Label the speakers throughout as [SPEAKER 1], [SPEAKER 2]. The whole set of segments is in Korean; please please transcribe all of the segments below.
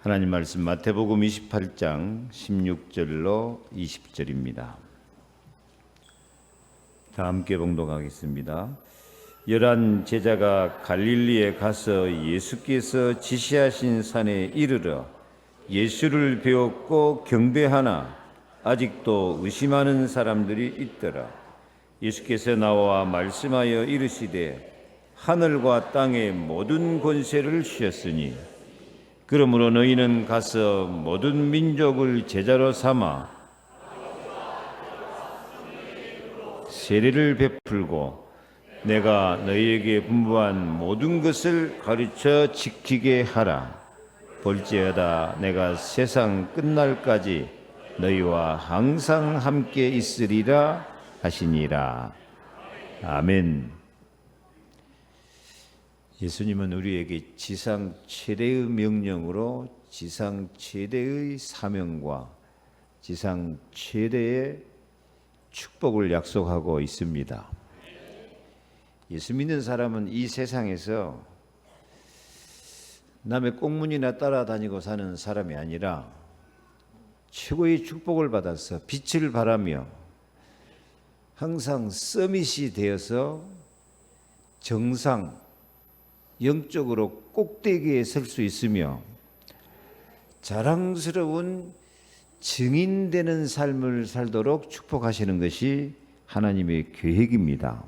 [SPEAKER 1] 하나님 말씀 마태복음 28장 16절로 20절입니다. 다 함께 봉독하겠습니다. 11 제자가 갈릴리에 가서 예수께서 지시하신 산에 이르러 예수를 배웠고 경배하나 아직도 의심하는 사람들이 있더라. 예수께서 나와 말씀하여 이르시되 하늘과 땅의 모든 권세를 주셨으니 그러므로 너희는 가서 모든 민족을 제자로 삼아 세례를 베풀고 내가 너희에게 분부한 모든 것을 가르쳐 지키게 하라. 볼지어다 내가 세상 끝날까지 너희와 항상 함께 있으리라 하시니라. 아멘. 예수님은 우리에게 지상 최대의 명령으로 지상 최대의 사명과 지상 최대의 축복을 약속하고 있습니다. 예수 믿는 사람은 이 세상에서 남의 꽁무니나 따라다니고 사는 사람이 아니라 최고의 축복을 받아서 빛을 발하며 항상 서밋이 되어서 정상 영적으로 꼭대기에 설 수 있으며 자랑스러운 증인되는 삶을 살도록 축복하시는 것이 하나님의 계획입니다.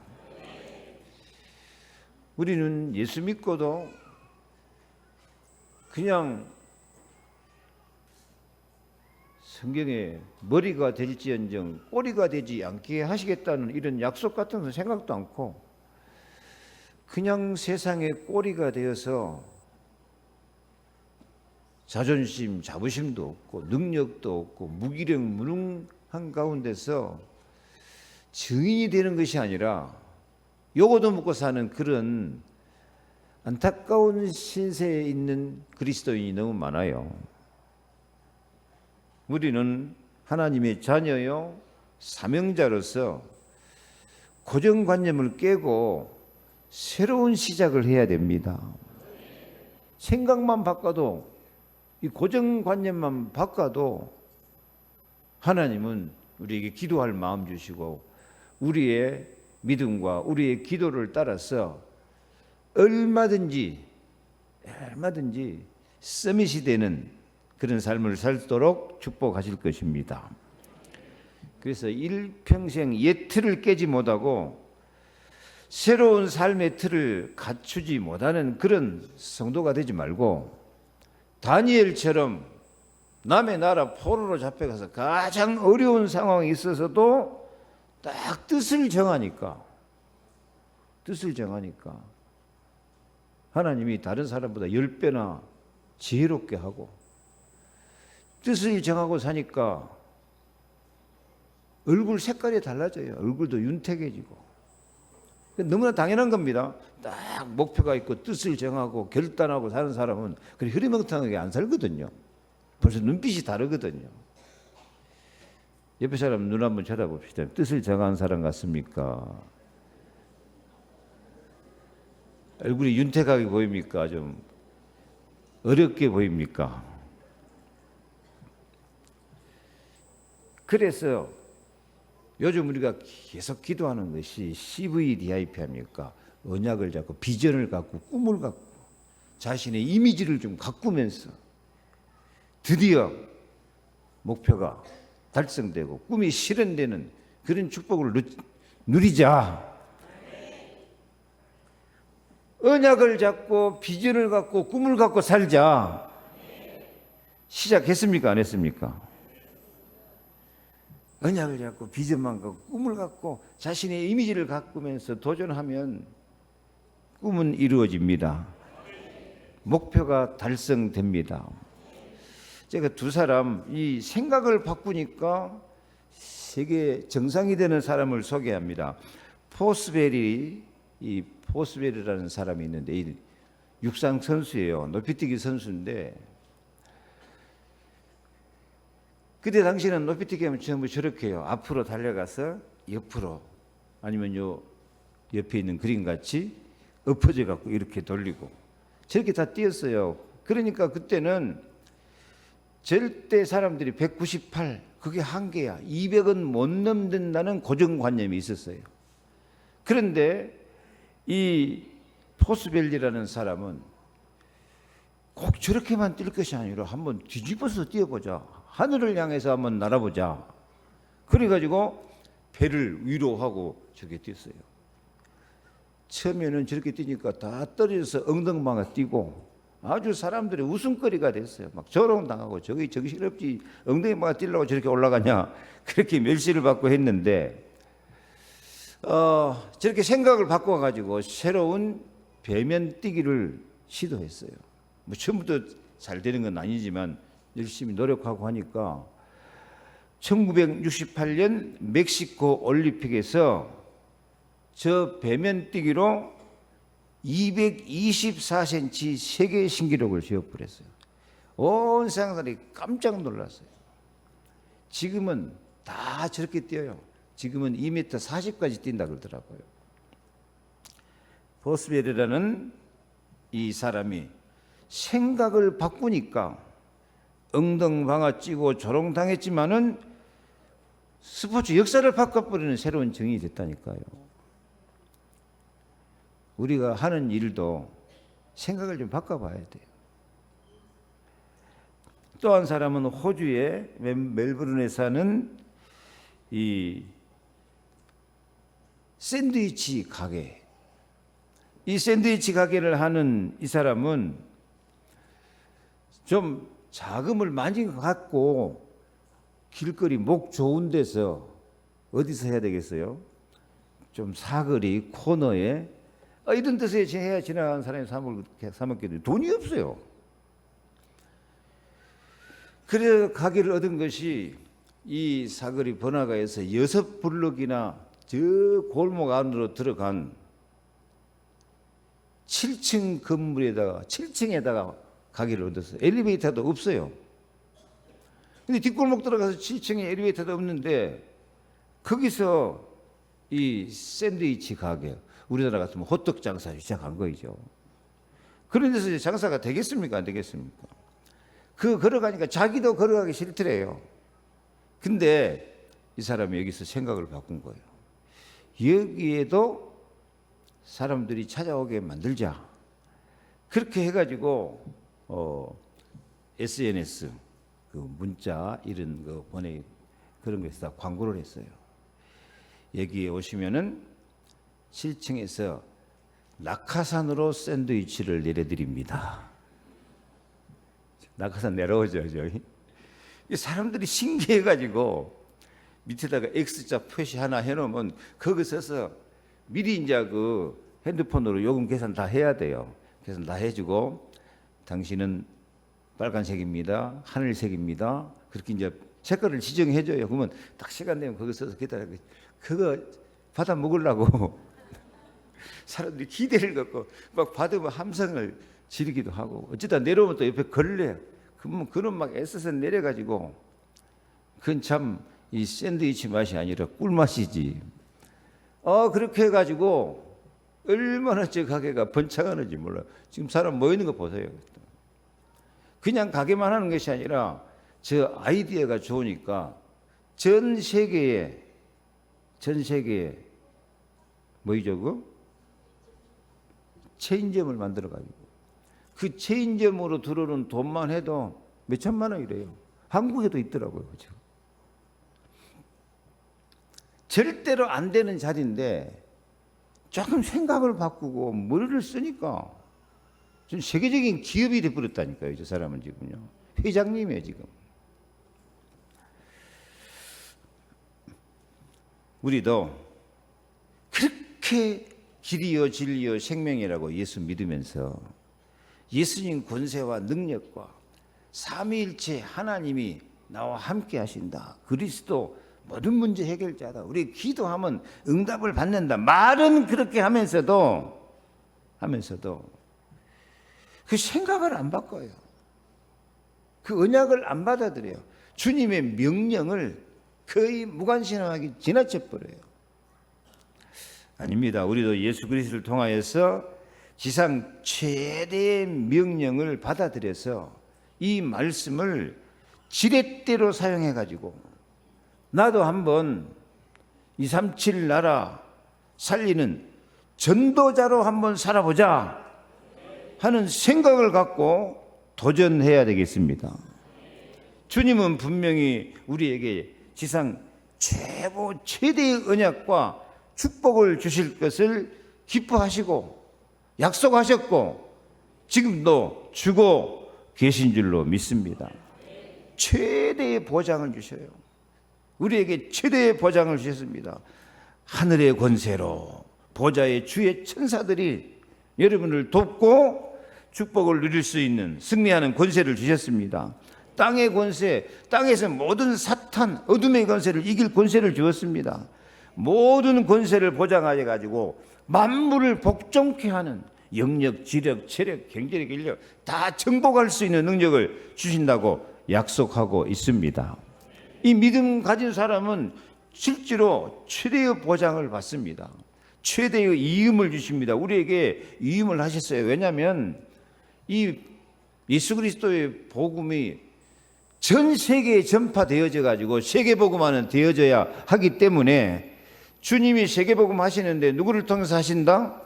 [SPEAKER 1] 우리는 예수 믿고도 그냥 성경에 머리가 될지언정 꼬리가 되지 않게 하시겠다는 이런 약속 같은 건 생각도 않고 그냥 세상의 꼬리가 되어서 자존심, 자부심도 없고 능력도 없고 무기력, 무능한 가운데서 증인이 되는 것이 아니라 요거도 먹고 사는 그런 안타까운 신세에 있는 그리스도인이 너무 많아요. 우리는 하나님의 자녀요 사명자로서 고정관념을 깨고 새로운 시작을 해야 됩니다. 생각만 바꿔도 이 고정관념만 바꿔도 하나님은 우리에게 기도할 마음 주시고 우리의 믿음과 우리의 기도를 따라서 얼마든지 서밋이 되는 그런 삶을 살도록 축복하실 것입니다. 그래서 일평생 옛 틀을 깨지 못하고 새로운 삶의 틀을 갖추지 못하는 그런 성도가 되지 말고 다니엘처럼 남의 나라 포로로 잡혀가서 가장 어려운 상황에 있어서도 딱 뜻을 정하니까 하나님이 다른 사람보다 10배나 지혜롭게 하고 뜻을 정하고 사니까 얼굴 색깔이 달라져요. 얼굴도 윤택해지고 너무나 당연한 겁니다. 딱 목표가 있고 뜻을 정하고 결단하고 사는 사람은 그리 흐리멍텅하게 안 살거든요. 벌써 눈빛이 다르거든요. 옆에 사람 눈 한번 쳐다봅시다. 뜻을 정한 사람 같습니까? 얼굴이 윤택하게 보입니까? 좀 어렵게 보입니까? 그래서 요즘 우리가 계속 기도하는 것이 CVDIP 합니까? 언약을 잡고 비전을 갖고 꿈을 갖고 자신의 이미지를 좀 가꾸면서 드디어 목표가 달성되고 꿈이 실현되는 그런 축복을 누리자. 언약을 잡고 비전을 갖고 꿈을 갖고 살자. 시작했습니까? 안 했습니까? 언약을 잡고 비전만 갖고 꿈을 갖고 자신의 이미지를 가꾸면서 도전하면 꿈은 이루어집니다. 목표가 달성됩니다. 제가 두 사람 이 생각을 바꾸니까 세계 정상이 되는 사람을 소개합니다. 포스베리라는 사람이 있는데 이 육상 선수예요. 높이뛰기 선수인데 그때 당시에는 높이뛰기 하면 전부 저렇게 해요. 앞으로 달려가서 옆으로 아니면 요 옆에 있는 그림같이 엎어져 갖고 이렇게 돌리고 저렇게 다 뛰었어요. 그러니까 그때는 절대 사람들이 198 그게 한계야. 200은 못 넘는다는 고정관념이 있었어요. 그런데 이 포스벨리라는 사람은 꼭 저렇게만 뛸 것이 아니라 한번 뒤집어서 뛰어보자. 하늘을 향해서 한번 날아보자. 그래가지고 배를 위로 하고 저렇게 뛰었어요. 처음에는 저렇게 뛰니까 다 떨어져서 엉덩방아 뛰고 아주 사람들이 웃음거리가 됐어요. 막 조롱당하고 저기 정신없지 엉덩방아 뛰려고 저렇게 올라가냐 그렇게 멸시를 받고 했는데 저렇게 생각을 바꿔가지고 새로운 배면 뛰기를 시도했어요. 뭐 처음부터 잘 되는 건 아니지만 열심히 노력하고 하니까 1968년 멕시코 올림픽에서 저 배면 뛰기로 224cm 세계 신기록을 세워버렸어요. 온 사람들이 깜짝 놀랐어요. 지금은 다 저렇게 뛰어요. 지금은 2m 40까지 뛴다 그러더라고요. 보스벨이라는 이 사람이 생각을 바꾸니까 엉덩방아 찌고 조롱당했지만은 스포츠 역사를 바꿔버리는 새로운 정의이 됐다니까요. 우리가 하는 일도 생각을 좀 바꿔봐야 돼요. 또 한 사람은 호주의 멜버른에 사는 이 샌드위치 가게. 이 샌드위치 가게를 하는 이 사람은 좀 자금을 많이 갖고 길거리 목 좋은 데서 어디서 해야 되겠어요? 좀 사거리 코너에 이런 데서 해야 지나가는 사람이 사 먹게 돼요. 돈이 없어요. 그래서 가게를 얻은 것이 이 사거리 번화가에서 6블럭이나 저 골목 안으로 들어간 7층 건물에다가 7층에다가 가게를 얻었어요. 엘리베이터도 없어요. 근데 뒷골목 들어가서 7층에 엘리베이터도 없는데 거기서 이 샌드위치 가게, 우리나라 같으면 호떡 장사 시작한 거죠. 그런 데서 이제 장사가 되겠습니까? 안 되겠습니까? 그 걸어가니까 자기도 걸어가기 싫더래요. 근데 이 사람이 여기서 생각을 바꾼 거예요. 여기에도 사람들이 찾아오게 만들자. 그렇게 해가지고 SNS 그 문자 이런 거 보내 그런 거에서 광고를 했어요. 여기에 오시면은 7층에서 낙하산으로 샌드위치를 내려드립니다. 낙하산 내려오죠, 저기. 사람들이 신기해가지고 밑에다가 X자 표시 하나 해놓으면 거기 서서 미리 이제 그 핸드폰으로 요금 계산 다 해야 돼요. 계산 다 해주고 당신은 빨간색입니다, 하늘색입니다. 그렇게 이제 색깔을 지정해줘요. 그러면 딱 시간 되면 거기 서서 기다려. 그거 받아 먹으려고 사람들이 기대를 갖고 막 받으면 함성을 지르기도 하고 어쩌다 내려오면 또 옆에 걸려요. 그러면 그는 막 애써서 내려가지고 그건 참 이 샌드위치 맛이 아니라 꿀맛이지. 그렇게 해가지고 얼마나 저 가게가 번창하는지 몰라. 지금 사람 모이는 거 보세요. 그냥 가게만 하는 것이 아니라 저 아이디어가 좋으니까 전 세계에 뭐이죠 그? 체인점을 만들어가지고 그 체인점으로 들어오는 돈만 해도 몇 천만 원이래요. 한국에도 있더라고요. 그죠? 절대로 안 되는 자리인데 조금 생각을 바꾸고 머리를 쓰니까 좀 세계적인 기업이 돼버렸다니까요. 저 사람은 지금요. 회장님이에요 지금. 우리도 그렇게 길이요 진리요 생명이라고 예수 믿으면서 예수님 권세와 능력과 삼위일체 하나님이 나와 함께 하신다. 그리스도 모든 문제 해결자다. 우리 기도하면 응답을 받는다. 말은 그렇게 하면서도 그 생각을 안 바꿔요. 그 언약을 안 받아들여요. 주님의 명령을 거의 무관심하게 지나쳐버려요. 아닙니다. 우리도 예수 그리스도를 통하여서 지상 최대의 명령을 받아들여서 이 말씀을 지렛대로 사용해가지고 나도 한번 237 나라 살리는 전도자로 한번 살아보자 하는 생각을 갖고 도전해야 되겠습니다. 주님은 분명히 우리에게 지상 최대의 언약과 축복을 주실 것을 기뻐하시고 약속하셨고 지금도 주고 계신 줄로 믿습니다. 최대의 보장을 주셔요. 우리에게 최대의 보장을 주셨습니다. 하늘의 권세로 보좌의 주의 천사들이 여러분을 돕고 축복을 누릴 수 있는 승리하는 권세를 주셨습니다. 땅의 권세, 땅에서 모든 사탄, 어둠의 권세를 이길 권세를 주었습니다. 모든 권세를 보장하여 가지고 만물을 복종케 하는 영력, 지력, 체력, 경제력, 인력 다 정복할 수 있는 능력을 주신다고 약속하고 있습니다. 이 믿음 가진 사람은 실제로 최대의 보장을 받습니다. 최대의 이음을 주십니다. 우리에게 이음을 하셨어요. 왜냐하면 이 예수 그리스도의 복음이 전 세계에 전파되어져 가지고 세계복음화는 되어져야 하기 때문에 주님이 세계복음 하시는데 누구를 통해서 하신다?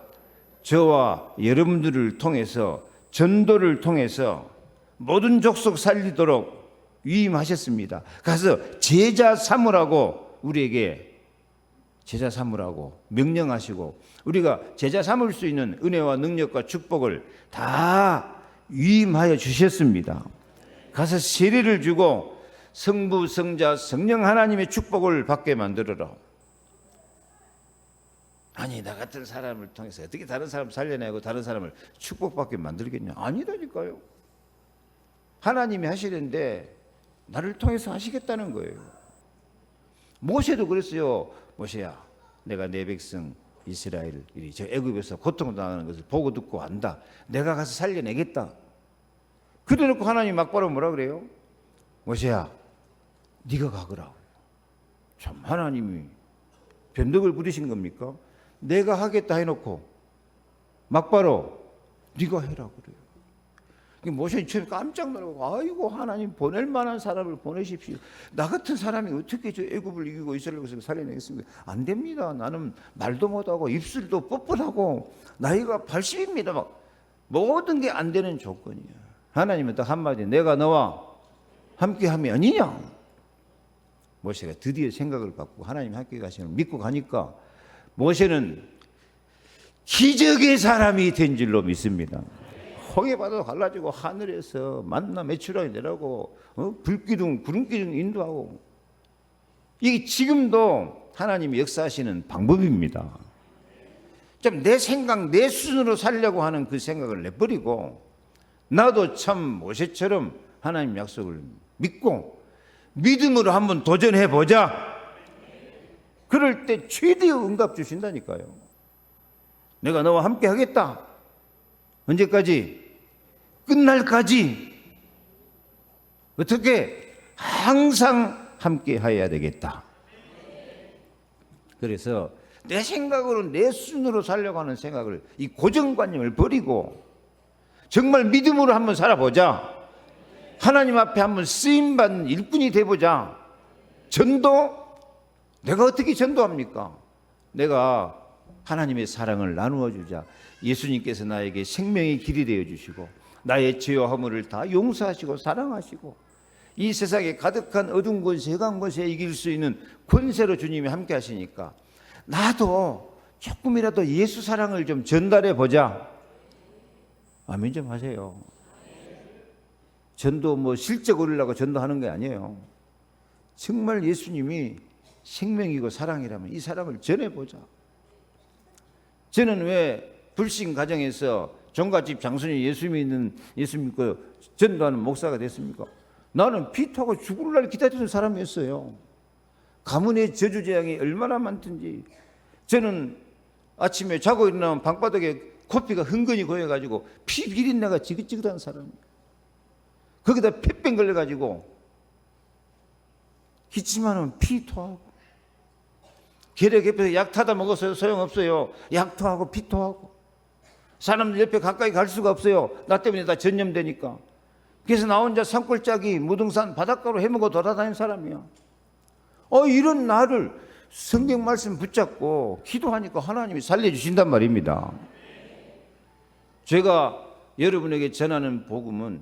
[SPEAKER 1] 저와 여러분들을 통해서 전도를 통해서 모든 족속 살리도록 위임하셨습니다. 가서 제자 삼으라고 우리에게 제자 삼으라고 명령하시고 우리가 제자 삼을 수 있는 은혜와 능력과 축복을 다 위임하여 주셨습니다. 가서 세례를 주고 성부, 성자, 성령 하나님의 축복을 받게 만들어라. 아니 나 같은 사람을 통해서 어떻게 다른 사람 살려내고 다른 사람을 축복받게 만들겠냐? 아니라니까요. 하나님이 하시는데 나를 통해서 하시겠다는 거예요. 모세도 그랬어요. 모세야, 내가 내 백성 이스라엘이 저 애굽에서 고통당하는 것을 보고 듣고 안다. 내가 가서 살려내겠다. 그래놓고 하나님 막바로 뭐라 그래요? 모세야, 네가 가거라. 참 하나님이 변덕을 부리신 겁니까? 내가 하겠다 해놓고 막바로 네가 해라 그래요. 모세는 처음에 깜짝 놀라고 아이고 하나님 보낼 만한 사람을 보내십시오. 나 같은 사람이 어떻게 저 애굽을 이기고 이스라엘을 살려내겠습니까? 안 됩니다. 나는 말도 못하고 입술도 뻣뻣하고 나이가 80입니다. 막 모든 게 안 되는 조건이야. 하나님은 딱 한마디 내가 너와 함께하면 아니냐. 모세가 드디어 생각을 바꾸고 하나님 함께 가시는 믿고 가니까 모세는 기적의 사람이 된 줄로 믿습니다. 홍해바다도 갈라지고 하늘에서 만나 메추라기 내라고 불기둥 구름기둥 인도하고 이게 지금도 하나님이 역사하시는 방법입니다. 좀 내 생각 내 수준으로 살려고 하는 그 생각을 내버리고 나도 참 모세처럼 하나님 약속을 믿고 믿음으로 한번 도전해 보자. 그럴 때 최대의 응답 주신다니까요. 내가 너와 함께 하겠다. 언제까지? 끝날까지. 어떻게? 항상 함께 해야 되겠다. 그래서 내 생각으로 내 수준으로 살려고 하는 생각을 이 고정관념을 버리고 정말 믿음으로 한번 살아보자. 하나님 앞에 한번 쓰임받는 일꾼이 돼보자. 전도? 내가 어떻게 전도합니까? 내가 하나님의 사랑을 나누어 주자. 예수님께서 나에게 생명의 길이 되어 주시고 나의 죄와 허물을 다 용서하시고 사랑하시고 이 세상에 가득한 어두운 권세, 흑암 권세에 이길 수 있는 권세로 주님이 함께 하시니까 나도 조금이라도 예수 사랑을 좀 전달해 보자. 아멘 좀 하세요. 전도 뭐 실적 올리려고 전도하는 게 아니에요. 정말 예수님이 생명이고 사랑이라면 이 사랑을 전해보자. 저는 왜 불신 가정에서 종갓집 장손이 예수 믿고 전도하는 목사가 됐습니까? 나는 피토하고 죽을 날 기다리는 사람이었어요. 가문의 저주재앙이 얼마나 많든지 저는 아침에 자고 일어나면 방바닥에 코피가 흥건히 고여가지고 피 비린내가 지긋지긋한 사람이에요. 거기다 폐병 걸려가지고 기침하면 피 토하고 계력 옆에서 약 타다 먹었어요. 소용없어요. 약 토하고 피 토하고 사람들 옆에 가까이 갈 수가 없어요. 나 때문에 다 전염되니까. 그래서 나 혼자 산골짜기 무등산 바닷가로 해먹어 돌아다니는 사람이야. 이런 나를 성경 말씀 붙잡고 기도하니까 하나님이 살려주신단 말입니다. 제가 여러분에게 전하는 복음은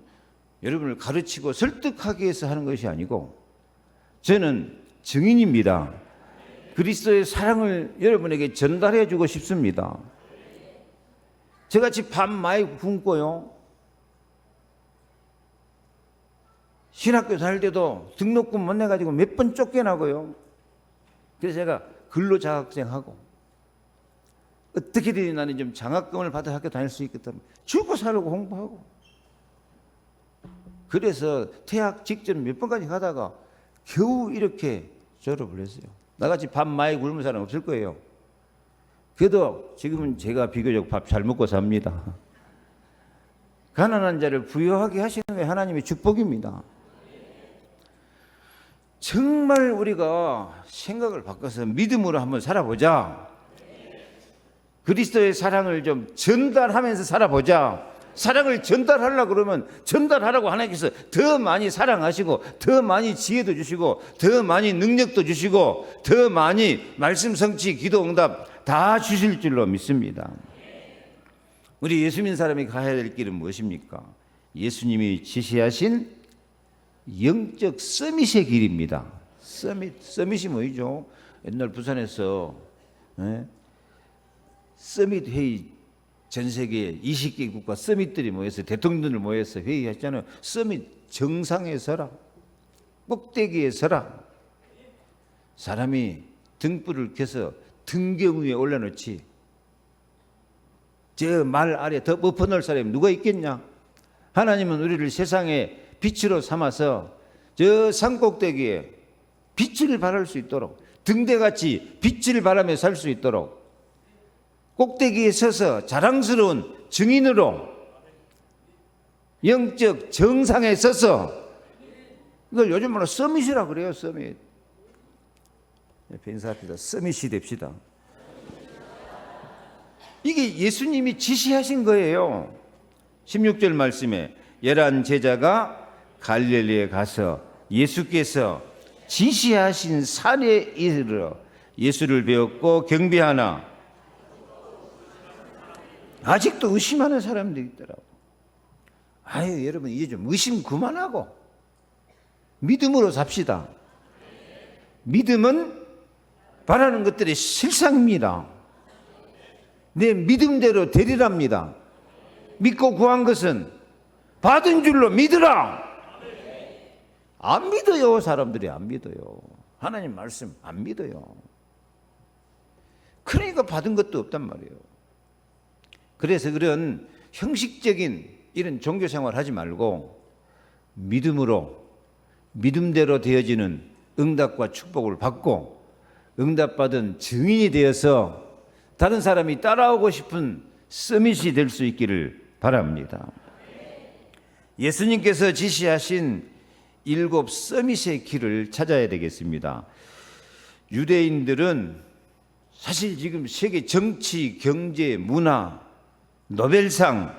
[SPEAKER 1] 여러분을 가르치고 설득하기 위해서 하는 것이 아니고, 저는 증인입니다. 그리스도의 사랑을 여러분에게 전달해 주고 싶습니다. 저같이 밤 많이 굶고요, 신학교 다닐 때도 등록금 못 내가지고 몇 번 쫓겨나고요. 그래서 제가 근로자격증하고 어떻게든 나는 좀 장학금을 받아 학교 다닐 수 있겠다, 죽고 살고 공부하고, 그래서 퇴학 직전 몇 번까지 가다가 겨우 이렇게 졸업을 했어요. 나같이 밥 많이 굶은 사람 없을 거예요. 그래도 지금은 제가 비교적 밥 잘 먹고 삽니다. 가난한 자를 부유하게 하시는 게 하나님의 축복입니다. 정말 우리가 생각을 바꿔서 믿음으로 한번 살아보자. 그리스도의 사랑을 좀 전달하면서 살아보자. 사랑을 전달하려고 그러면 전달하라고 하나님께서 더 많이 사랑하시고, 더 많이 지혜도 주시고, 더 많이 능력도 주시고, 더 많이 말씀 성취, 기도 응답 다 주실 줄로 믿습니다. 우리 예수 믿는 사람이 가야 될 길은 무엇입니까? 예수님이 지시하신 영적 서밋의 길입니다. 서밋이 뭐죠? 옛날 부산에서 서밋 회의, 전 세계 20개 국가 서밋들이 모여서 대통령들 모여서 회의했잖아요. 서밋, 정상에 서라, 꼭대기에 서라. 사람이 등불을 켜서 등경 위에 올려놓지, 저 말 아래 더 엎어놓을 사람이 누가 있겠냐? 하나님은 우리를 세상의 빛으로 삼아서 저 산꼭대기에 빛을 발할 수 있도록, 등대같이 빛을 발하며 살 수 있도록 꼭대기에 서서 자랑스러운 증인으로 영적 정상에 서서, 이걸 요즘 말로 서밋이라 그래요. 서밋. 인사 앞에다 서밋이 됩시다. 이게 예수님이 지시하신 거예요. 16절 말씀에 11 제자가 갈릴리에 가서 예수께서 지시하신 산에 이르러 예수를 배웠고 경배하나, 아직도 의심하는 사람들이 있더라고. 아유, 여러분 이제 좀 의심 그만하고 믿음으로 삽시다. 믿음은 바라는 것들의 실상입니다. 내 믿음대로 되리랍니다. 믿고 구한 것은 받은 줄로 믿으라. 안 믿어요. 사람들이 안 믿어요. 하나님 말씀 안 믿어요. 그러니까 받은 것도 없단 말이에요. 그래서 그런 형식적인 이런 종교 생활 하지 말고 믿음으로, 믿음대로 되어지는 응답과 축복을 받고 응답받은 증인이 되어서 다른 사람이 따라오고 싶은 서밋이 될 수 있기를 바랍니다. 예수님께서 지시하신 7 서밋의 길을 찾아야 되겠습니다. 유대인들은 사실 지금 세계 정치, 경제, 문화, 노벨상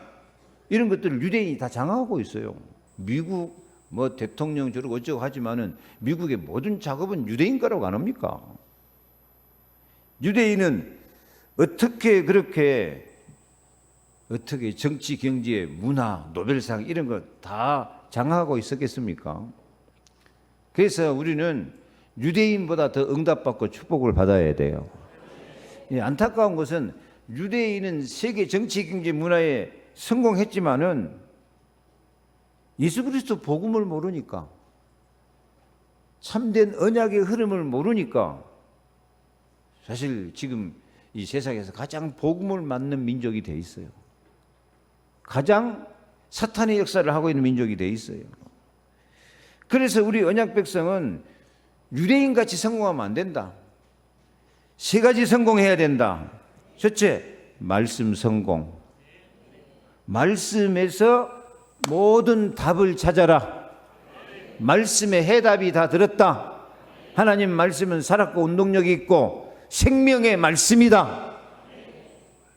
[SPEAKER 1] 이런 것들을 유대인이 다 장악하고 있어요. 미국 뭐 대통령 저러고 어쩌고 하지만은 미국의 모든 작업은 유대인 거라고 안 합니까? 유대인은 어떻게 정치, 경제, 문화, 노벨상 이런 거 다 장악하고 있었겠습니까? 그래서 우리는 유대인보다 더 응답받고 축복을 받아야 돼요. 안타까운 것은 유대인은 세계 정치, 경제, 문화에 성공했지만은 예수 그리스도 복음을 모르니까, 참된 언약의 흐름을 모르니까 사실 지금 이 세상에서 가장 복음을 맞는 민족이 돼 있어요. 가장 사탄의 역사를 하고 있는 민족이 돼 있어요. 그래서 우리 언약 백성은 유대인같이 성공하면 안 된다. 3가지 성공해야 된다. 첫째, 말씀 성공. 말씀에서 모든 답을 찾아라. 말씀의 해답이 다 들었다. 하나님 말씀은 살았고 운동력이 있고 생명의 말씀이다.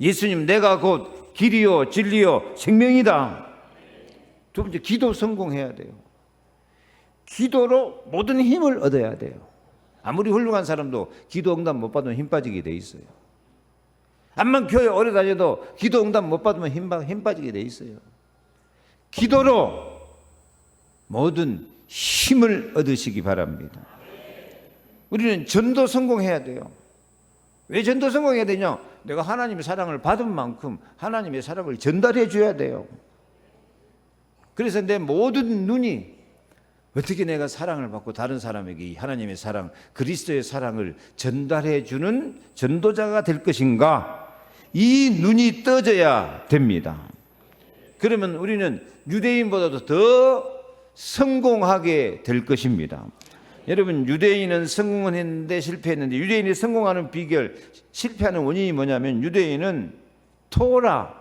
[SPEAKER 1] 예수님, 내가 곧 길이요 진리요 생명이다. 두 번째, 기도 성공해야 돼요. 기도로 모든 힘을 얻어야 돼요. 아무리 훌륭한 사람도 기도 응답 못 받으면 힘 빠지게 돼 있어요. 암만 교회 오래 다녀도 기도 응답 못 받으면 힘 빠지게 돼 있어요. 기도로 모든 힘을 얻으시기 바랍니다. 우리는 전도 성공해야 돼요. 왜 전도 성공해야 되냐? 내가 하나님의 사랑을 받은 만큼 하나님의 사랑을 전달해 줘야 돼요. 그래서 내 모든 눈이 어떻게 내가 사랑을 받고 다른 사람에게 하나님의 사랑, 그리스도의 사랑을 전달해 주는 전도자가 될 것인가? 이 눈이 떠져야 됩니다. 그러면 우리는 유대인보다도 더 성공하게 될 것입니다. 여러분, 유대인은 성공은 했는데 실패했는데, 유대인이 성공하는 비결, 실패하는 원인이 뭐냐면, 유대인은 토라,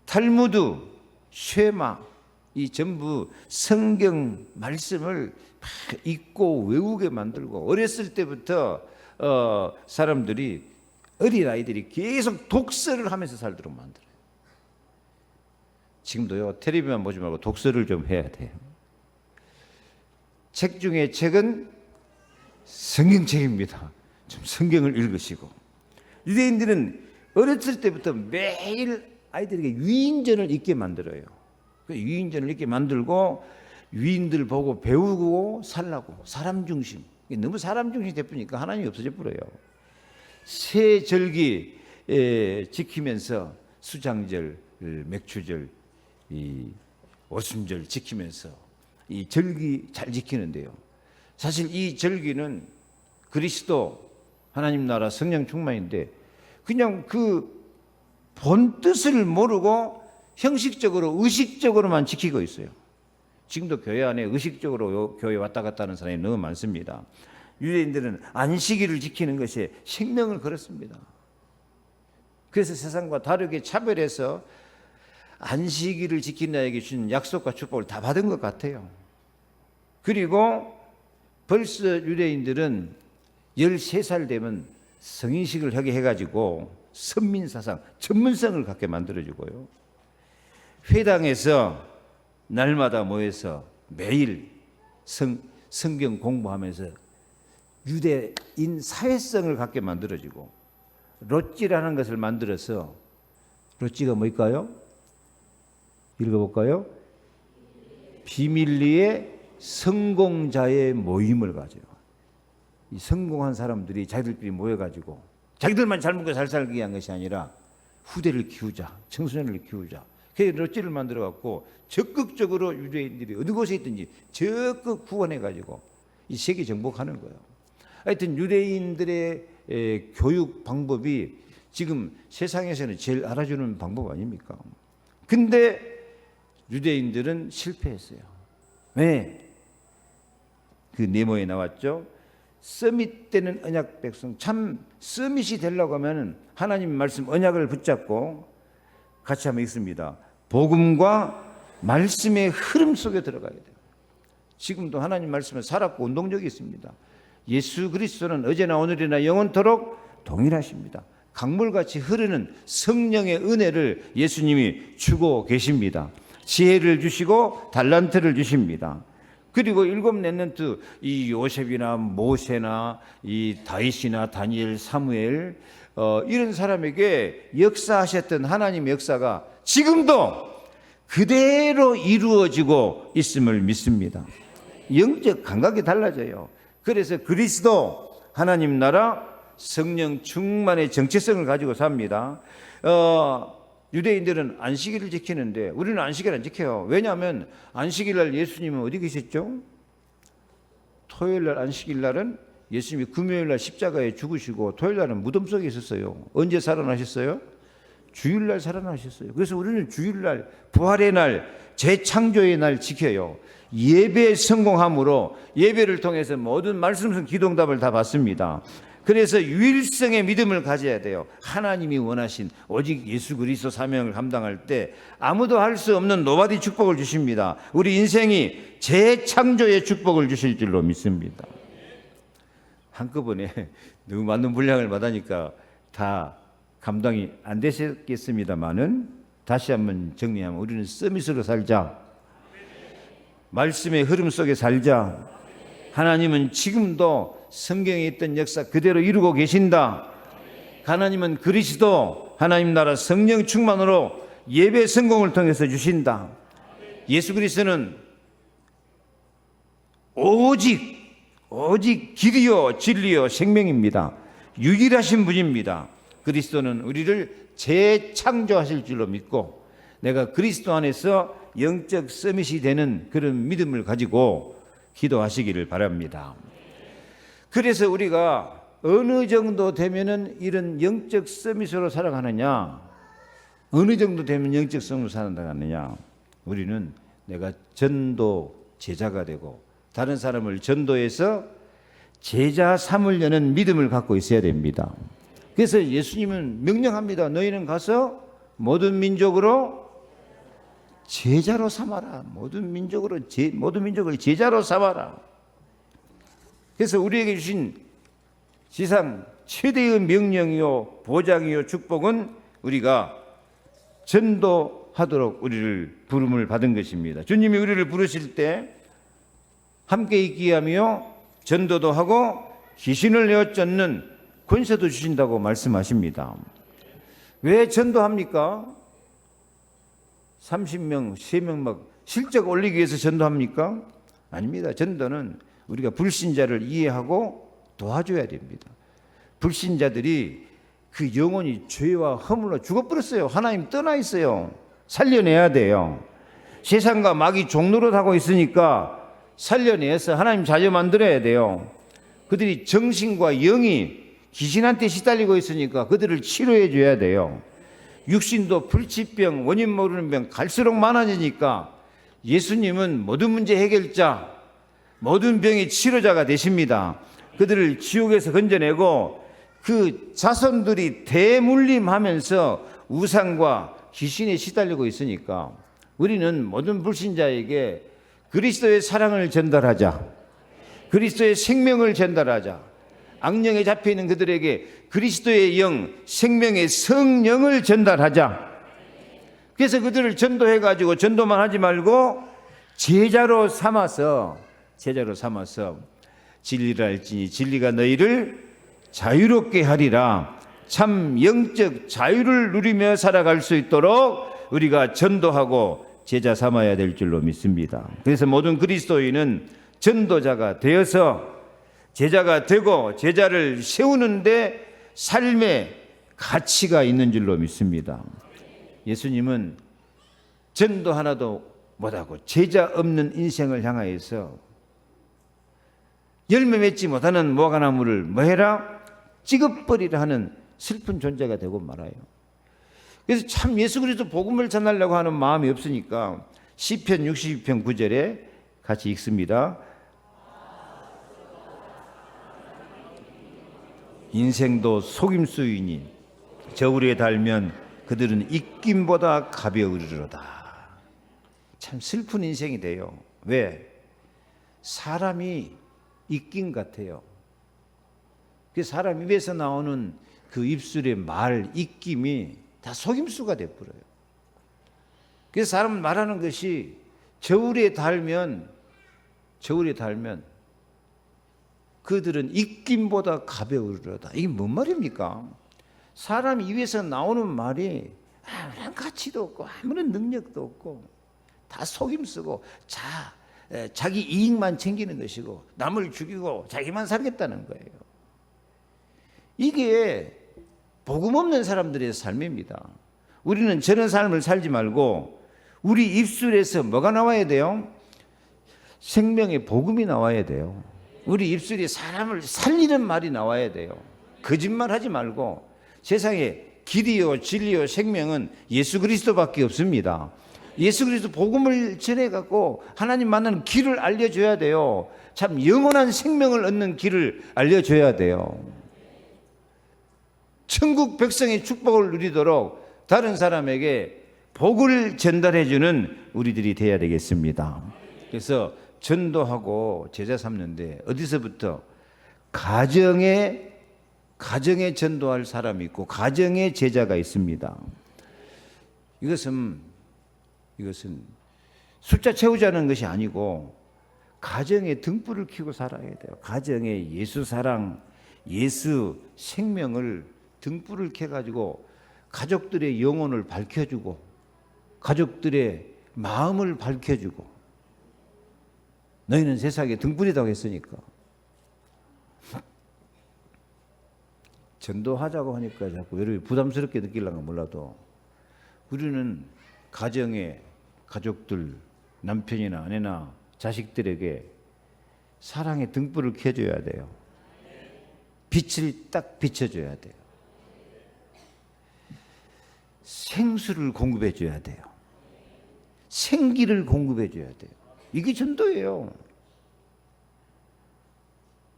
[SPEAKER 1] 탈무드, 쉐마, 이 전부 성경 말씀을 읽고 외우게 만들고, 어렸을 때부터 사람들이, 어린아이들이 계속 독서를 하면서 살도록 만들어요. 지금도요, 텔레비만 보지 말고 독서를 좀 해야 돼요. 책 중에 책은 성경책입니다. 좀 성경을 읽으시고. 유대인들은 어렸을 때부터 매일 아이들에게 위인전을 읽게 만들어요. 그 위인전을 읽게 만들고 위인들 보고 배우고 살라고. 사람 중심. 너무 사람 중심이 돼버리니까 하나님이 없어져 버려요. 새 절기 지키면서 수장절, 맥추절, 이 오순절 지키면서 이 절기 잘 지키는데요. 사실 이 절기는 그리스도 하나님 나라 성령 충만인데 그냥 그 본 뜻을 모르고 형식적으로 의식적으로만 지키고 있어요. 지금도 교회 안에 의식적으로 교회 왔다 갔다 하는 사람이 너무 많습니다. 유대인들은 안식일을 지키는 것에 생명을 걸었습니다. 그래서 세상과 다르게 차별해서 안식일을 지킨 자에게 주신 약속과 축복을 다 받은 것 같아요. 그리고 벌써 유대인들은 13살 되면 성인식을 하게 해가지고 선민사상, 전문성을 갖게 만들어주고요. 회당에서 날마다 모여서 매일 성경 공부하면서 유대인 사회성을 갖게 만들어지고, 롯지라는 것을 만들어서, 롯지가 뭘까요? 읽어볼까요? 비밀리에 성공자의 모임을 가져요. 이 성공한 사람들이 자기들끼리 모여가지고 자기들만 잘 먹고 잘 살기 위한 것이 아니라 후대를 키우자, 청소년을 키우자. 그래서 롯지를 만들어갖고 적극적으로 유대인들이 어느 곳에 있든지 적극 후원해가지고 이 세계 정복하는 거예요. 하여튼 유대인들의 교육 방법이 지금 세상에서는 제일 알아주는 방법 아닙니까? 근데 유대인들은 실패했어요. 왜? 그 네모에 나왔죠. 서밋 되는 언약 백성, 참 서밋이 되려고 하면 하나님 말씀 언약을 붙잡고 같이 한번 읽습니다. 복음과 말씀의 흐름 속에 들어가야 돼요. 지금도 하나님 말씀을 살았고 운동력이 있습니다. 예수 그리스도는 어제나 오늘이나 영원토록 동일하십니다. 강물같이 흐르는 성령의 은혜를 예수님이 주고 계십니다. 지혜를 주시고 달란트를 주십니다. 그리고 7 렘넌트, 이 요셉이나 모세나 이 다윗이나 다니엘, 사무엘, 이런 사람에게 역사하셨던 하나님의 역사가 지금도 그대로 이루어지고 있음을 믿습니다. 영적 감각이 달라져요. 그래서 그리스도 하나님 나라 성령 충만의 정체성을 가지고 삽니다. 유대인들은 안식일을 지키는데 우리는 안식일 안 지켜요. 왜냐하면 안식일 날 예수님은 어디 계셨죠? 토요일 날 안식일 날은 예수님이 금요일 날 십자가에 죽으시고 토요일 날은 무덤 속에 있었어요. 언제 살아나셨어요? 주일 날 살아나셨어요. 그래서 우리는 주일 날, 부활의 날, 재창조의 날 지켜요. 예배 성공함으로 예배를 통해서 모든 말씀성 기도응답을 다 받습니다. 그래서 유일성의 믿음을 가져야 돼요. 하나님이 원하신 오직 예수 그리스도 사명을 감당할 때 아무도 할 수 없는 노바디 축복을 주십니다. 우리 인생이 재창조의 축복을 주실 줄로 믿습니다. 한꺼번에 너무 많은 분량을 받으니까 다 감당이 안 되셨겠습니다만은 다시 한번 정리하면 우리는 서밋으로 살자. 말씀의 흐름 속에 살자. 하나님은 지금도 성경에 있던 역사 그대로 이루고 계신다. 하나님은 그리스도 하나님 나라 성령 충만으로 예배 성공을 통해서 주신다. 예수 그리스도는 오직 길이요 진리요 생명입니다. 유일하신 분입니다. 그리스도는 우리를 재창조하실 줄로 믿고 내가 그리스도 안에서 영적 서밋이 되는 그런 믿음을 가지고 기도하시기를 바랍니다. 그래서 우리가 어느 정도 되면은 이런 영적 서밋으로 살아가느냐, 어느 정도 되면 영적 서밋으로 살아가느냐, 우리는 내가 전도 제자가 되고 다른 사람을 전도해서 제자 삼으려는 믿음을 갖고 있어야 됩니다. 그래서 예수님은 명령합니다. 너희는 가서 모든 민족으로 제자로 삼아라. 모든 민족을 제자로 삼아라. 그래서 우리에게 주신 지상 최대의 명령이요 보장이요 축복은 우리가 전도하도록 우리를 부름을 받은 것입니다. 주님이 우리를 부르실 때 함께 있게 하며 전도도 하고 귀신을 내어 쫓는 권세도 주신다고 말씀하십니다. 왜 전도합니까? 30명, 3명 막 실적 올리기 위해서 전도합니까? 아닙니다. 전도는 우리가 불신자를 이해하고 도와줘야 됩니다. 불신자들이 그 영혼이 죄와 허물로 죽어버렸어요. 하나님 떠나 있어요. 살려내야 돼요. 세상과 마귀 종노릇하고 있으니까 살려내서 하나님 자녀 만들어야 돼요. 그들이 정신과 영이 귀신한테 시달리고 있으니까 그들을 치료해 줘야 돼요. 육신도 불치병, 원인 모르는 병 갈수록 많아지니까 예수님은 모든 문제 해결자, 모든 병의 치료자가 되십니다. 그들을 지옥에서 건져내고 그 자손들이 대물림하면서 우상과 귀신에 시달리고 있으니까 우리는 모든 불신자에게 그리스도의 사랑을 전달하자. 그리스도의 생명을 전달하자. 악령에 잡혀있는 그들에게 그리스도의 영, 생명의 성령을 전달하자. 그래서 그들을 전도해가지고 전도만 하지 말고 제자로 삼아서 진리를 알지니 진리가 너희를 자유롭게 하리라. 참 영적 자유를 누리며 살아갈 수 있도록 우리가 전도하고 제자 삼아야 될 줄로 믿습니다. 그래서 모든 그리스도인은 전도자가 되어서 제자가 되고 제자를 세우는데 삶의 가치가 있는 줄로 믿습니다. 예수님은 전도 하나도 못하고 제자 없는 인생을 향하여서 열매 맺지 못하는 무화과나무를 뭐해라? 찍어버리라 하는 슬픈 존재가 되고 말아요. 그래서 참 예수 그리스도 복음을 전하려고 하는 마음이 없으니까 시편 62편 9절에 같이 읽습니다. 인생도 속임수이니 저울에 달면 그들은 입김보다 가벼우리로다. 참 슬픈 인생이 돼요. 왜? 사람이 입김 같아요. 그 사람 입에서 나오는 그 입술의 말, 입김이 다 속임수가 돼버려요. 그래서 사람은 말하는 것이 저울에 달면 그들은 입김보다 가벼우리로다. 이게 뭔 말입니까? 사람 입에서 나오는 말이 아무런 가치도 없고 아무런 능력도 없고 다 속임수고 자기 이익만 챙기는 것이고 남을 죽이고 자기만 살겠다는 거예요. 이게 복음 없는 사람들의 삶입니다. 우리는 저런 삶을 살지 말고 우리 입술에서 뭐가 나와야 돼요? 생명의 복음이 나와야 돼요. 우리 입술이 사람을 살리는 말이 나와야 돼요. 거짓말하지 말고 세상에 길이요 진리요 생명은 예수 그리스도밖에 없습니다. 예수 그리스도 복음을 전해갖고 하나님 만나는 길을 알려줘야 돼요. 참 영원한 생명을 얻는 길을 알려줘야 돼요. 천국 백성의 축복을 누리도록 다른 사람에게 복을 전달해주는 우리들이 되어야 되겠습니다. 그래서 전도하고 제자 삼는데 어디서부터? 가정에 전도할 사람이 있고 가정에 제자가 있습니다. 이것은 숫자 채우자는 것이 아니고 가정에 등불을 켜고 살아야 돼요. 가정에 예수 사랑, 예수 생명을 등불을 켜가지고 가족들의 영혼을 밝혀주고 가족들의 마음을 밝혀주고 너희는 세상에 등불이라고 했으니까 전도하자고 하니까 자꾸 여러분이 부담스럽게 느끼려는가 몰라도 우리는 가정에 가족들, 남편이나 아내나 자식들에게 사랑의 등불을 켜줘야 돼요. 빛을 딱 비춰줘야 돼요. 생수를 공급해 줘야 돼요. 생기를 공급해 줘야 돼요. 이게 전도예요.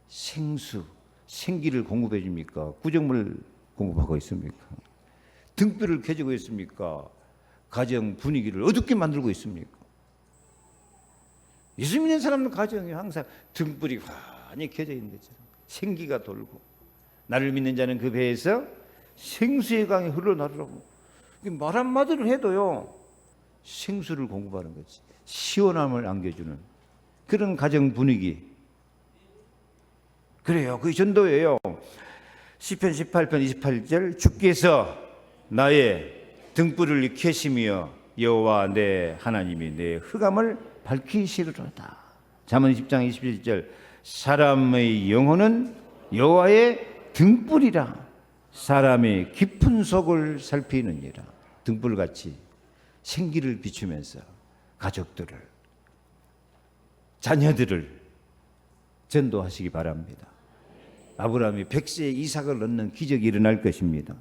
[SPEAKER 1] 생수, 생기를 공급해 줍니까? 구정물 공급하고 있습니까? 등불을 켜주고 있습니까? 가정 분위기를 어둡게 만들고 있습니까? 예수 믿는 사람은 가정에 항상 등불이 환히 켜져 있는 것처럼 생기가 돌고 나를 믿는 자는 그 배에서 생수의 강이 흘러나르라고 말 한마디를 해도요 생수를 공급하는 거지. 시원함을 안겨주는 그런 가정 분위기. 그래요. 그게 전도예요. 시편 18편 28절 주께서 나의 등불을 켜시며 여호와 내 하나님이 내 흑암을 밝히시리로다. 잠언 10장 21절 사람의 영혼은 여호와의 등불이라 사람의 깊은 속을 살피느니라. 등불같이 생기를 비추면서 가족들을 자녀들을 전도하시기 바랍니다. 아브라함이 100세에 이삭을 얻는 기적이 일어날 것입니다.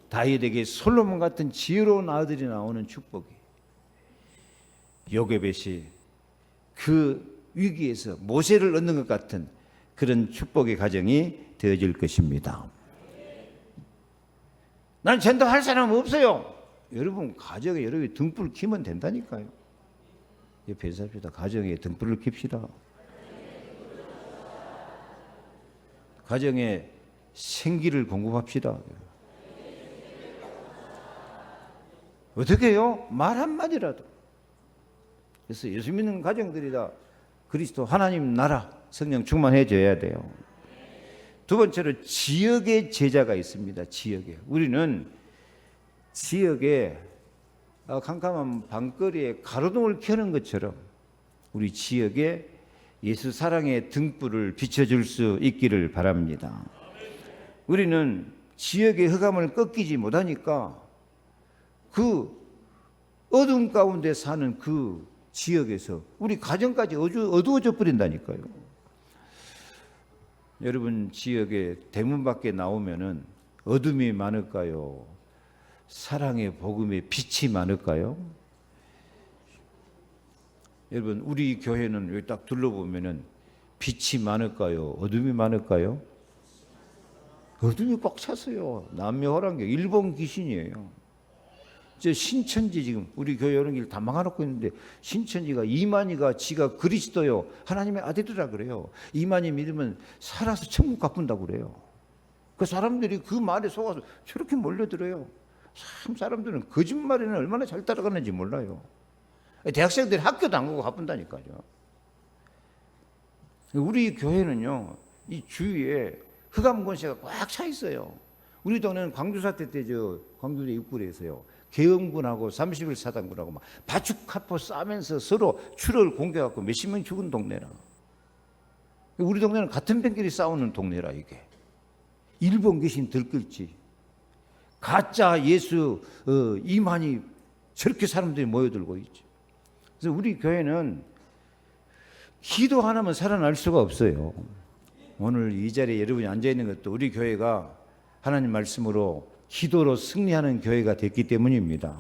[SPEAKER 1] 다윗에게 솔로몬 같은 지혜로운 아들이 나오는 축복이 요게벳이 그 위기에서 모세를 얻는 것 같은 그런 축복의 가정이 되어질 것입니다. 난 전도할 사람 없어요. 여러분 가정에 여러분이 등불 켜면 된다니까요. 옆에 인사합시다. 가정에 등불을 켭시다. 가정에 생기를 공급합시다. 어떻게 해요? 말 한마디라도. 그래서 예수 믿는 가정들이 다 그리스도 하나님 나라 성령 충만해져야 돼요. 두 번째로 지역의 제자가 있습니다. 지역에. 우리는 지역에 캄캄한 밤거리에 가로등을 켜는 것처럼 우리 지역에 예수 사랑의 등불을 비춰줄 수 있기를 바랍니다. 우리는 지역의 흑암을 꺾이지 못하니까 그 어둠 가운데 사는 그 지역에서 우리 가정까지 어두워져 버린다니까요. 여러분 지역의 대문 밖에 나오면은 어둠이 많을까요? 사랑의 복음의 빛이 많을까요? 여러분 우리 교회는 여기 딱 둘러보면은 빛이 많을까요? 어둠이 많을까요? 어둠이 꽉 찼어요. 남녀호랑객 일본 귀신이에요. 저 신천지 지금 우리 교회 이런 길 다 막아놓고 있는데 신천지가 이만희가 지가 그리스도요 하나님의 아들이라 그래요. 이만희 믿으면 살아서 천국 가뿐다고 그래요. 그 사람들이 그 말에 속아서 저렇게 몰려들어요. 참 사람들은 거짓말에는 얼마나 잘 따라가는지 몰라요. 대학생들이 학교도 안 가고 가뿐다니까요. 우리 교회는요 이 주위에 흑암 권세가 꽉 차 있어요. 우리 동네는 광주 사태 때 저 광주대 육구리에서요 계엄군하고 30일 사단군하고 막 바축카포 싸면서 서로 출혈 공격하고 몇십 명 죽은 동네라. 우리 동네는 같은 병끼리 싸우는 동네라. 이게 일본 귀신 들끓지 가짜 예수 이만희 저렇게 사람들이 모여들고 있죠. 그래서 우리 교회는 기도 하나면 살아날 수가 없어요. 오늘 이 자리에 여러분이 앉아있는 것도 우리 교회가 하나님 말씀으로 기도로 승리하는 교회가 됐기 때문입니다.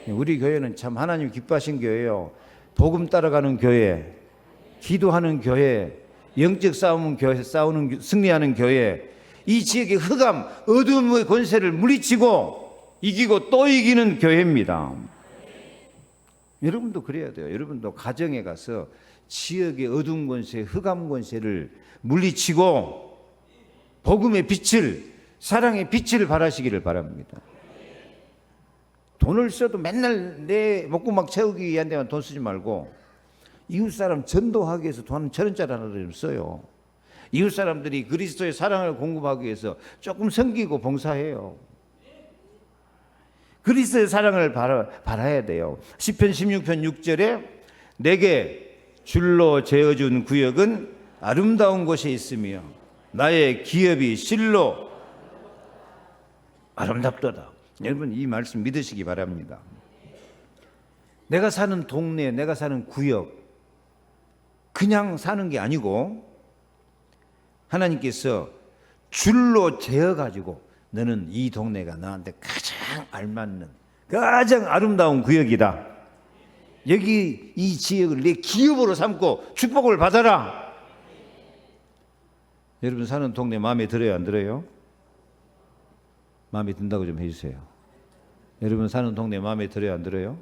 [SPEAKER 1] 우리 교회는 참 하나님 기뻐하신 교회예요. 복음 따라가는 교회, 기도하는 교회, 영적 싸우는 교회, 승리하는 교회, 이 지역의 흑암, 어둠의 권세를 물리치고 이기고 또 이기는 교회입니다. 여러분도 그래야 돼요. 여러분도 가정에 가서 지역의 어둠 권세, 흑암 권세를 물리치고 복음의 빛을, 사랑의 빛을 발하시기를 바랍니다. 돈을 써도 맨날 내 목구멍 채우기 위한 데만 돈 쓰지 말고 이웃 사람 전도하기 위해서 돈 1,000원짜리 하나 좀 써요. 이웃 사람들이 그리스도의 사랑을 공급하기 위해서 조금 섬기고 봉사해요. 그리스도의 사랑을 바라야 돼요. 시편 16편 6절에 내게 줄로 재어준 구역은 아름다운 곳에 있으며 나의 기업이 실로 아름답도다. 여러분 이 말씀 믿으시기 바랍니다. 내가 사는 동네, 내가 사는 구역 그냥 사는 게 아니고 하나님께서 줄로 재어가지고 너는 이 동네가 나한테 가장 알맞는 가장 아름다운 구역이다. 여기 이 지역을 내 기업으로 삼고 축복을 받아라. 여러분 사는 동네 마음에 들어요 안 들어요? 마음에 든다고 좀 해주세요. 여러분 사는 동네 마음에 들어요 안 들어요?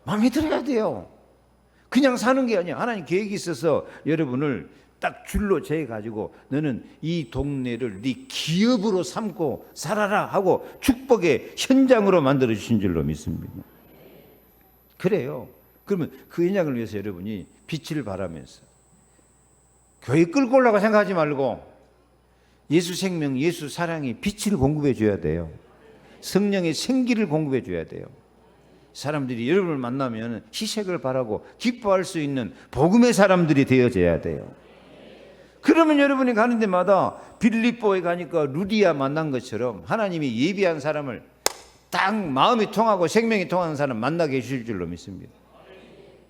[SPEAKER 1] 마음에 들어야 돼요. 그냥 사는 게 아니야. 하나님 계획이 있어서 여러분을 딱 줄로 재가지고 너는 이 동네를 네 기업으로 삼고 살아라 하고 축복의 현장으로 만들어 주신 줄로 믿습니다. 그래요. 그러면 그 현장을 위해서 여러분이 빛을 발하면서 교회 끌고 올라가 생각하지 말고 예수 생명, 예수 사랑이 빛을 공급해 줘야 돼요. 성령의 생기를 공급해 줘야 돼요. 사람들이 여러분을 만나면 희색을 바라고 기뻐할 수 있는 복음의 사람들이 되어져야 돼요. 그러면 여러분이 가는 데마다 빌립보에 가니까 루디아 만난 것처럼 하나님이 예비한 사람을 딱 마음이 통하고 생명이 통하는 사람 만나게 해주실 줄로 믿습니다.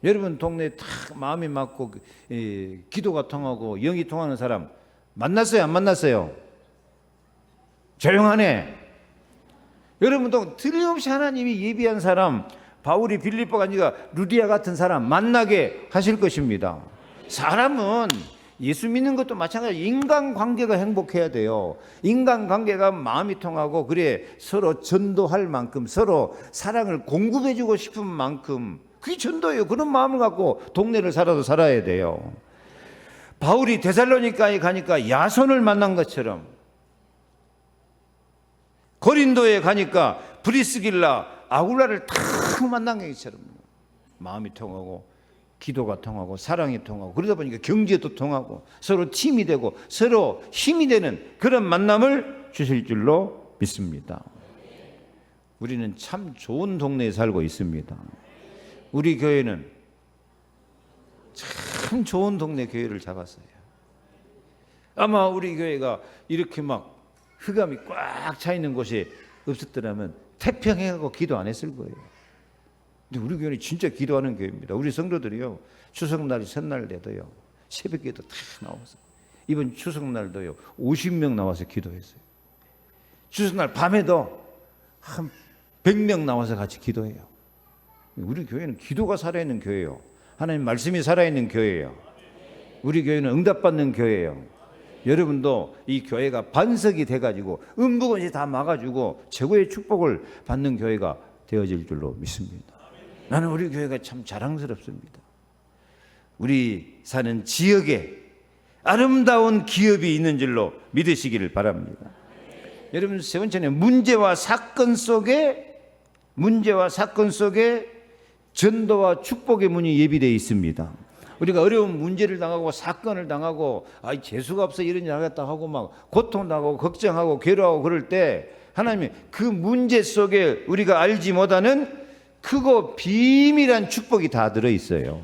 [SPEAKER 1] 여러분 동네에 딱 마음이 맞고 기도가 통하고 영이 통하는 사람 만났어요 안 만났어요? 조용하네. 여러분도 틀림없이 하나님이 예비한 사람 바울이 빌립보 가니까 루디아 같은 사람 만나게 하실 것입니다. 사람은 예수 믿는 것도 마찬가지로 인간관계가 행복해야 돼요. 인간관계가 마음이 통하고 그래 서로 전도할 만큼 서로 사랑을 공급해주고 싶은 만큼 그게 전도예요. 그런 마음을 갖고 동네를 살아도 살아야 돼요. 바울이 데살로니가에 가니까 야손을 만난 것처럼 고린도에 가니까 브리스길라 아굴라를 탁 만난 것처럼 마음이 통하고 기도가 통하고 사랑이 통하고 그러다 보니까 경제도 통하고 서로 팀이 되고 서로 힘이 되는 그런 만남을 주실 줄로 믿습니다. 우리는 참 좋은 동네에 살고 있습니다. 우리 교회는 참 좋은 동네 교회를 잡았어요. 아마 우리 교회가 이렇게 막 흑암이 꽉 차 있는 곳이 없었더라면 태평해하고 기도 안 했을 거예요. 근데 우리 교회는 진짜 기도하는 교회입니다. 우리 성도들이요 추석날 첫날 돼도요 새벽에도 다 나와서 이번 추석날도요 50명 나와서 기도했어요. 추석날 밤에도 한 100명 나와서 같이 기도해요. 우리 교회는 기도가 살아있는 교회예요. 하나님 말씀이 살아있는 교회예요. 우리 교회는 응답받는 교회예요. 여러분도 이 교회가 반석이 돼가지고 음부건이 다 막아주고 최고의 축복을 받는 교회가 되어질 줄로 믿습니다. 나는 우리 교회가 참 자랑스럽습니다. 우리 사는 지역에 아름다운 기업이 있는 줄로 믿으시기를 바랍니다. 여러분 세 번째는 문제와 사건 속에 전도와 축복의 문이 예비되어 있습니다. 우리가 어려운 문제를 당하고 사건을 당하고 재수가 없어 이런 일 하겠다 하고 막 고통당하고 걱정하고 괴로워하고 그럴 때 하나님이 그 문제 속에 우리가 알지 못하는 크고 비밀한 축복이 다 들어있어요.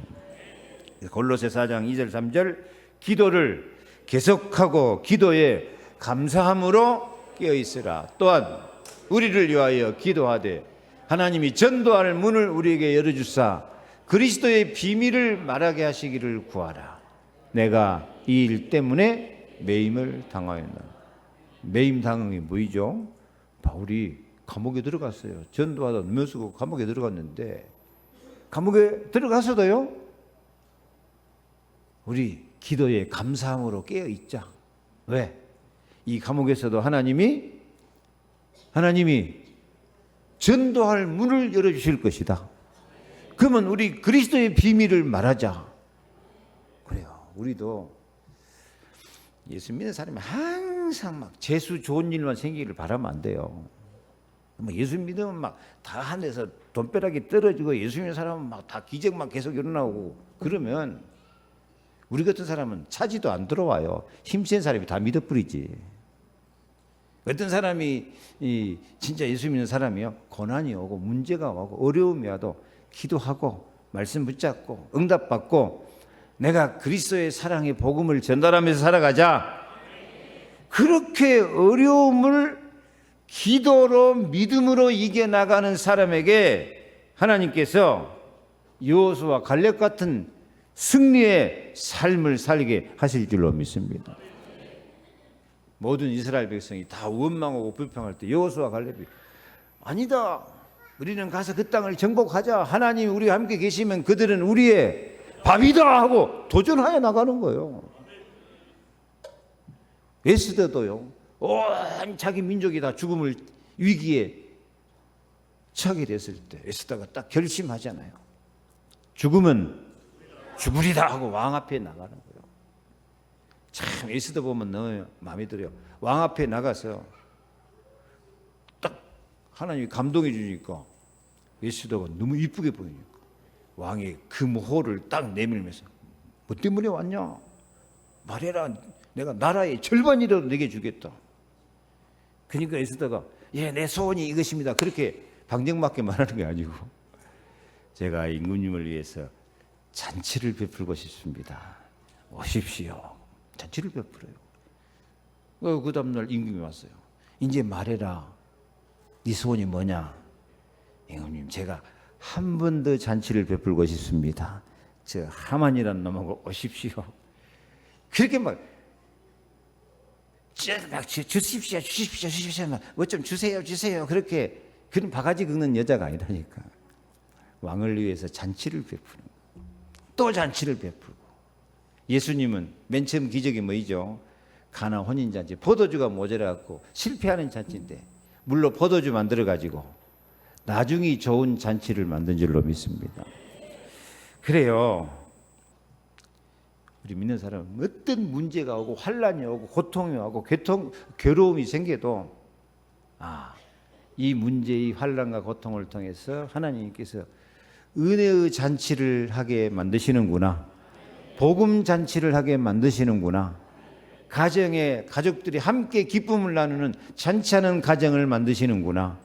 [SPEAKER 1] 골로새 4장 2절 3절 기도를 계속하고 기도에 감사함으로 깨어있으라. 또한 우리를 위하여 기도하되 하나님이 전도할 문을 우리에게 열어주사 그리스도의 비밀을 말하게 하시기를 구하라. 내가 이 일 때문에 매임을 당하였나. 매임 당한 게 뭐이죠? 바울이 감옥에 들어갔어요. 전도하다 누명 쓰고 감옥에 들어갔는데 감옥에 들어가서도요 우리 기도에 감사함으로 깨어있자. 왜? 이 감옥에서도 하나님이 전도할 문을 열어주실 것이다. 그러면 우리 그리스도의 비밀을 말하자. 그래요. 우리도 예수 믿는 사람이 항상 막 재수 좋은 일만 생기기를 바라면 안 돼요. 뭐 예수 믿으면 막 다 하늘에서 돈벼락이 떨어지고 예수 믿는 사람은 막 다 기적만 계속 일어나고 그러면 우리 같은 사람은 차지도 안 들어와요. 힘센 사람이 다 믿어버리지. 어떤 사람이 진짜 예수 믿는 사람이요, 고난이 오고 문제가 오고 어려움이 와도 기도하고 말씀 붙잡고 응답받고 내가 그리스도의 사랑의 복음을 전달하면서 살아가자. 그렇게 어려움을 기도로 믿음으로 이겨나가는 사람에게 하나님께서 여호수아 갈렙 같은 승리의 삶을 살게 하실 줄로 믿습니다. 모든 이스라엘 백성이 다 원망하고 불평할 때 여호수아 갈렙이 아니다, 우리는 가서 그 땅을 정복하자, 하나님이 우리와 함께 계시면 그들은 우리의 밥이다 하고 도전하여 나가는 거예요. 에스더도요, 온 자기 민족이 다 죽음을 위기에 처하게 됐을 때 에스더가 딱 결심하잖아요. 죽음은 죽으리다 하고 왕 앞에 나가는 거예요. 참 에스더 보면 너무 마음에 들어요. 왕 앞에 나가서 딱 하나님이 감동해 주니까 에스더가 너무 이쁘게 보이니까 왕이 금호를 딱 내밀면서 뭐 때문에 왔냐? 말해라. 내가 나라의 절반이라도 내게 주겠다. 그러니까 에스더가 예, 내 소원이 이것입니다. 그렇게 방정맞게 말하는 게 아니고 제가 임금님을 위해서 잔치를 베풀고 싶습니다. 오십시오. 잔치를 베풀어요. 그 다음날 임금이 왔어요. 이제 말해라. 네 소원이 뭐냐? 임금님, 제가 한 번 더 잔치를 베풀고 싶습니다. 저 하만이라는 놈하고 오십시오. 그렇게 주십시오. 뭐 좀 주세요. 그렇게 그런 바가지 긁는 여자가 아니라니까. 왕을 위해서 잔치를 베푸는 거예요. 또 잔치를 베풀고. 예수님은 맨 처음 기적이 뭐이죠? 가나 혼인잔치. 포도주가 모자라갖고 실패하는 잔치인데 물로 포도주 만들어가지고 나중에 좋은 잔치를 만든 줄로 믿습니다. 그래요. 우리 믿는 사람은 어떤 문제가 오고 환란이 오고 고통이 오고 괴로움이 생겨도 이 문제의 환란과 고통을 통해서 하나님께서 은혜의 잔치를 하게 만드시는구나. 복음 잔치를 하게 만드시는구나. 가정에 가족들이 함께 기쁨을 나누는 잔치하는 가정을 만드시는구나.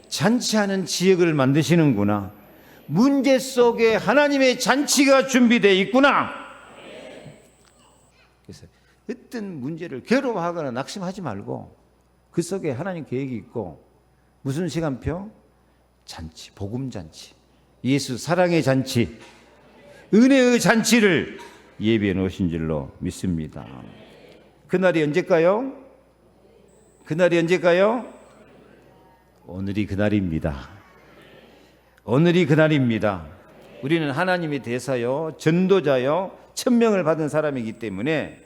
[SPEAKER 1] 잔치하는 지역을 만드시는구나. 문제 속에 하나님의 잔치가 준비되어 있구나. 그래서 어떤 문제를 괴로워하거나 낙심하지 말고 그 속에 하나님 계획이 있고 무슨 시간표? 잔치, 복음 잔치, 예수 사랑의 잔치, 은혜의 잔치를 예비해 놓으신 줄로 믿습니다. 그날이 언제일까요? 그날이 언제일까요? 오늘이 그날입니다. 오늘이 그날입니다. 우리는 하나님의 대사요, 전도자요, 천명을 받은 사람이기 때문에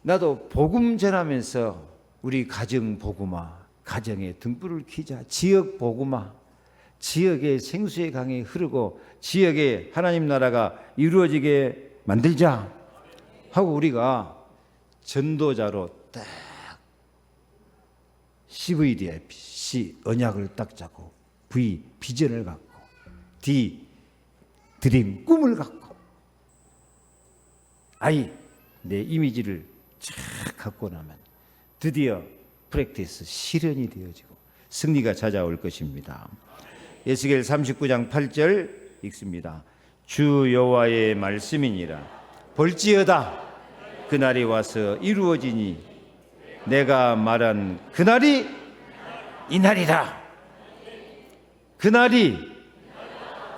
[SPEAKER 1] 나도 복음 전하면서 우리 가정 복음화, 가정에 등불을 켜자, 지역 복음화, 지역의 생수의 강이 흐르고 지역에 하나님 나라가 이루어지게 만들자 하고 우리가 전도자로 딱 CVDIP 언약을 딱 잡고 V 비전을 갖고 D 드림 꿈을 갖고 I 내 이미지를 쫙 갖고 나면 드디어 프랙티스 실현이 되어지고 승리가 찾아올 것입니다. 에스겔 39장 8절 읽습니다. 주 여호와의 말씀이니라. 볼지어다 그날이 와서 이루어지니 내가 말한 그날이 이날이라. 그날이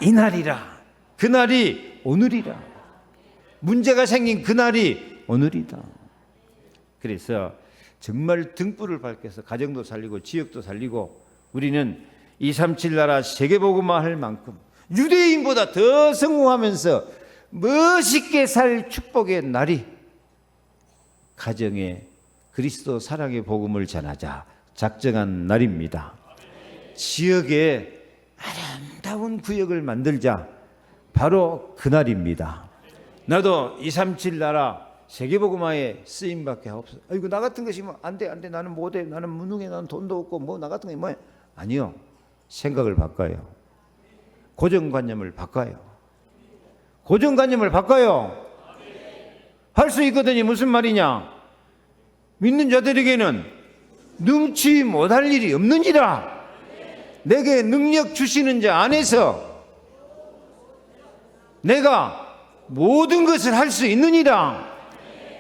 [SPEAKER 1] 이날이라. 그날이 오늘이라. 문제가 생긴 그날이 오늘이다. 그래서 정말 등불을 밝혀서 가정도 살리고 지역도 살리고 우리는 237 나라 세계복음화 할 만큼 유대인보다 더 성공하면서 멋있게 살 축복의 날이 가정에 그리스도 사랑의 복음을 전하자 작정한 날입니다. 지역에 아름다운 구역을 만들자 바로 그날입니다. 나도 237 나라 세계복음화에 쓰임밖에 없어. 이거 나 같은 것이 뭐 안 돼, 안 돼, 나는 못해, 나는 무능해, 나는 돈도 없고 뭐 나 같은 게 뭐야? 아니요. 생각을 바꿔요. 고정관념을 바꿔요. 고정관념을 바꿔요. 할 수 있거든요. 무슨 말이냐? 믿는 자들에게는 능치 못할 일이 없는지라. 내게 능력 주시는 자 안에서 내가 모든 것을 할 수 있느니라.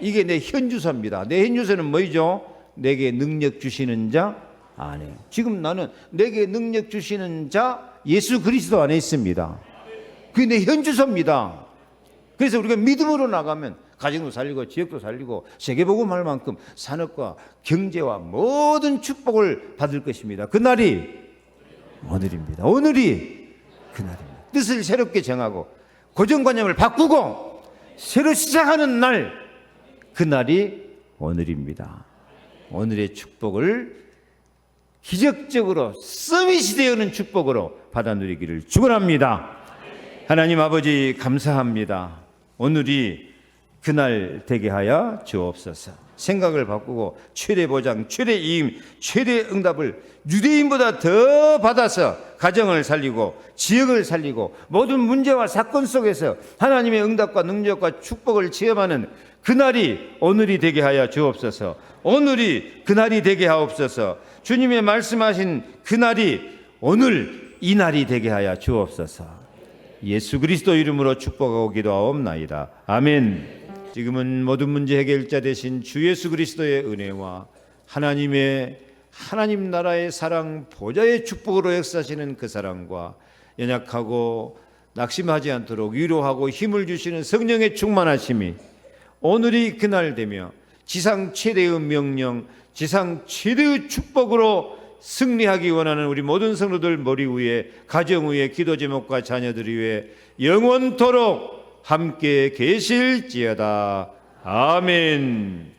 [SPEAKER 1] 이게 내 현주소입니다. 내 현주소는 뭐죠? 내게 능력 주시는 자 안에. 지금 나는 내게 능력 주시는 자 예수 그리스도 안에 있습니다. 그게 내 현주소입니다. 그래서 우리가 믿음으로 나가면 가정도 살리고 지역도 살리고 세계복음할 만큼 산업과 경제와 모든 축복을 받을 것입니다. 그날이 오늘입니다. 오늘이 그날입니다. 뜻을 새롭게 정하고 고정관념을 바꾸고 새로 시작하는 날, 그날이 오늘입니다. 오늘의 축복을 기적적으로 서밋이 되어오는 축복으로 받아 누리기를 축원합니다. 하나님 아버지 감사합니다. 오늘이 그날 되게 하여 주옵소서. 생각을 바꾸고 최대 보장, 최대 이임, 최대 응답을 유대인보다 더 받아서 가정을 살리고 지역을 살리고 모든 문제와 사건 속에서 하나님의 응답과 능력과 축복을 체험하는 그날이 오늘이 되게 하여 주옵소서. 오늘이 그날이 되게 하옵소서. 주님의 말씀하신 그날이 오늘 이 날이 되게 하여 주옵소서. 예수 그리스도 이름으로 축복하고 기도하옵나이다. 아멘. 지금은 모든 문제 해결자 되신 주 예수 그리스도의 은혜와 하나님 나라의 사랑 보좌의 축복으로 역사하시는 그 사랑과 연약하고 낙심하지 않도록 위로하고 힘을 주시는 성령의 충만하심이 오늘이 그날 되며 지상 최대의 명령, 지상 최대의 축복으로 승리하기 원하는 우리 모든 성도들 머리 위에, 가정 위에, 기도 제목과 자녀들 위에 영원토록 함께 계실지어다. 아멘.